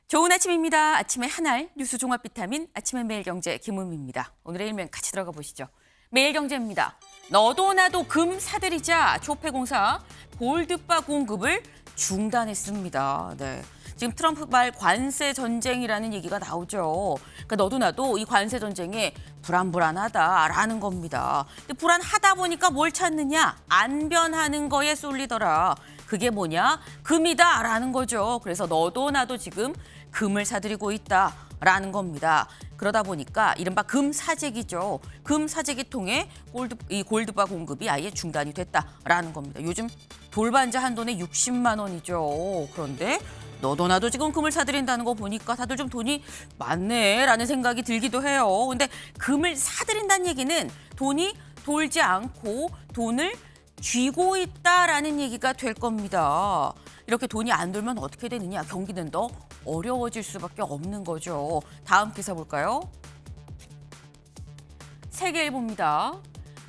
좋은 아침입니다. 아침의 한알 뉴스 종합 비타민 아침의 매일경제 김은미입니다. 오늘의 일면 같이 들어가 보시죠. 매일경제입니다. 너도 나도 금 사들이자 조폐공사 골드바 공급을 중단했습니다. 네. 지금 트럼프 말 관세 전쟁이라는 얘기가 나오죠. 그러니까 너도 나도 이 관세 전쟁에 불안불안하다라는 겁니다. 근데 불안하다 보니까 뭘 찾느냐? 안 변하는 거에 쏠리더라. 그게 뭐냐? 금이다라는 거죠. 그래서 너도 나도 지금 금을 사들이고 있다라는 겁니다. 그러다 보니까 이른바 금 사재기죠. 금 사재기 통해 골드바 공급이 아예 중단이 됐다라는 겁니다. 요즘 돌반지 한 돈에 60만 원이죠. 그런데 너도 나도 지금 금을 사들인다는 거 보니까 다들 좀 돈이 많네라는 생각이 들기도 해요. 근데 금을 사들인다는 얘기는 돈이 돌지 않고 돈을 쥐고 있다라는 얘기가 될 겁니다. 이렇게 돈이 안 돌면 어떻게 되느냐? 경기는 더 어려워질 수밖에 없는 거죠. 다음 기사 볼까요? 세계일보입니다.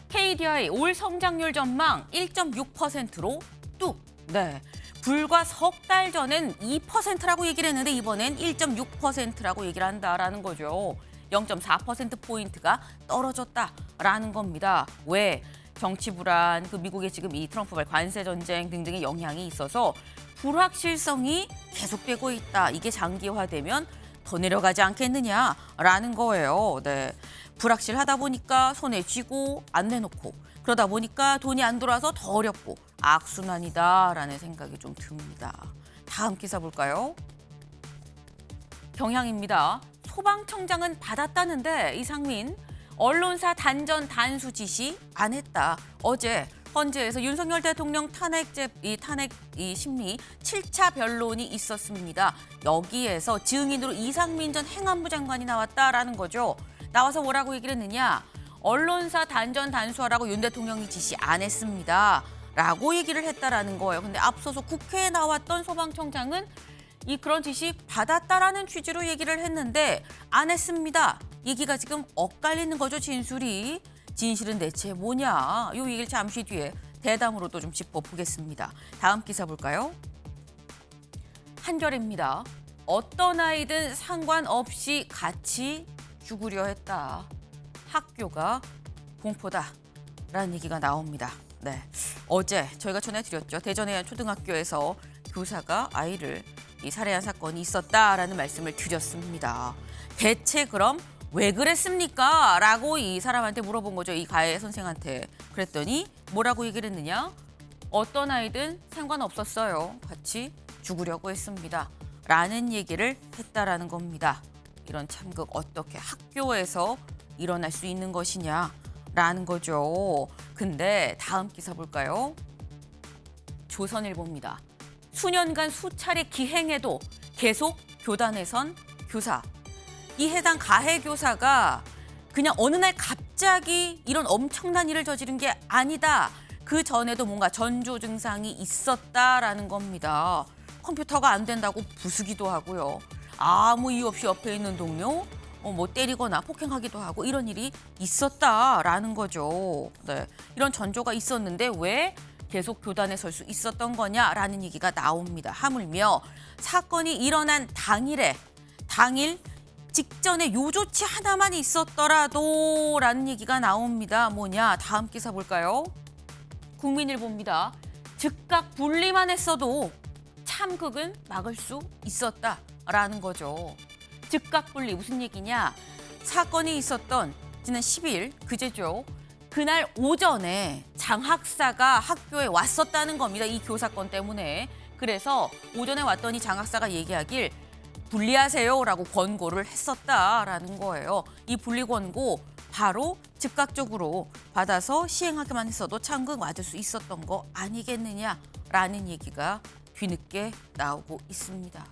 KDI 올 성장률 전망 1.6%로 뚝. 네. 불과 석 달 전엔 2%라고 얘기를 했는데 이번엔 1.6%라고 얘기를 한다라는 거죠. 0.4%포인트가 떨어졌다라는 겁니다. 왜? 정치 불안, 미국의 지금 이 트럼프발 관세 전쟁 등등의 영향이 있어서 불확실성이 계속되고 있다. 이게 장기화되면 더 내려가지 않겠느냐라는 거예요. 네. 불확실하다 보니까 손에 쥐고 안 내놓고 그러다 보니까 돈이 안 돌아서 더 어렵고 악순환이다라는 생각이 좀 듭니다. 다음 기사 볼까요? 경향입니다. 소방청장은 받았다는데 이상민 언론사 단전 단수 지시 안 했다. 어제 헌재에서 윤석열 대통령 탄핵 심리 7차 변론이 있었습니다. 여기에서 증인으로 이상민 전 행안부 장관이 나왔다라는 거죠. 나와서 뭐라고 얘기를 했느냐? 언론사 단전 단수하라고 윤 대통령이 지시 안 했습니다. 라고 얘기를 했다라는 거예요. 근데 앞서서 국회에 나왔던 소방청장은 그런 지시 받았다라는 취지로 얘기를 했는데 안 했습니다. 얘기가 지금 엇갈리는 거죠, 진술이. 진실은 대체 뭐냐? 이 얘기를 잠시 뒤에 대담으로도 좀 짚어보겠습니다. 다음 기사 볼까요? 한겨레입니다. 어떤 아이든 상관없이 같이 죽으려 했다. 학교가 공포다라는 얘기가 나옵니다. 네, 어제 저희가 전해드렸죠. 대전의 한 초등학교에서 교사가 아이를 살해한 사건이 있었다라는 말씀을 드렸습니다. 대체 그럼 왜 그랬습니까? 라고 이 사람한테 물어본 거죠. 이 가해 선생한테. 그랬더니 뭐라고 얘기를 했느냐? 어떤 아이든 상관없었어요. 같이 죽으려고 했습니다. 라는 얘기를 했다라는 겁니다. 이런 참극 어떻게 학교에서 일어날 수 있는 것이냐라는 거죠. 근데 다음 기사 볼까요? 조선일보입니다. 수년간 수차례 기행해도 계속 교단에 선 교사. 이 해당 가해 교사가 그냥 어느 날 갑자기 이런 엄청난 일을 저지른 게 아니다. 그 전에도 뭔가 전조 증상이 있었다라는 겁니다. 컴퓨터가 안 된다고 부수기도 하고요. 아무 이유 없이 옆에 있는 동료 뭐 때리거나 폭행하기도 하고 이런 일이 있었다라는 거죠. 네, 이런 전조가 있었는데 왜 계속 교단에 설 수 있었던 거냐라는 얘기가 나옵니다. 하물며 사건이 일어난 당일 직전에 요 조치 하나만 있었더라도 라는 얘기가 나옵니다. 뭐냐? 다음 기사 볼까요? 국민일보입니다. 즉각 분리만 했어도 참극은 막을 수 있었다라는 거죠. 즉각 분리 무슨 얘기냐? 사건이 있었던 지난 10일 그제죠. 그날 오전에 장학사가 학교에 왔었다는 겁니다. 이 교사건 때문에. 그래서 오전에 왔더니 장학사가 얘기하길 분리하세요라고 권고를 했었다라는 거예요. 이 분리 권고 바로 즉각적으로 받아서 시행하기만 했어도 참극 맞을 수 있었던 거 아니겠느냐라는 얘기가 뒤늦게 나오고 있습니다.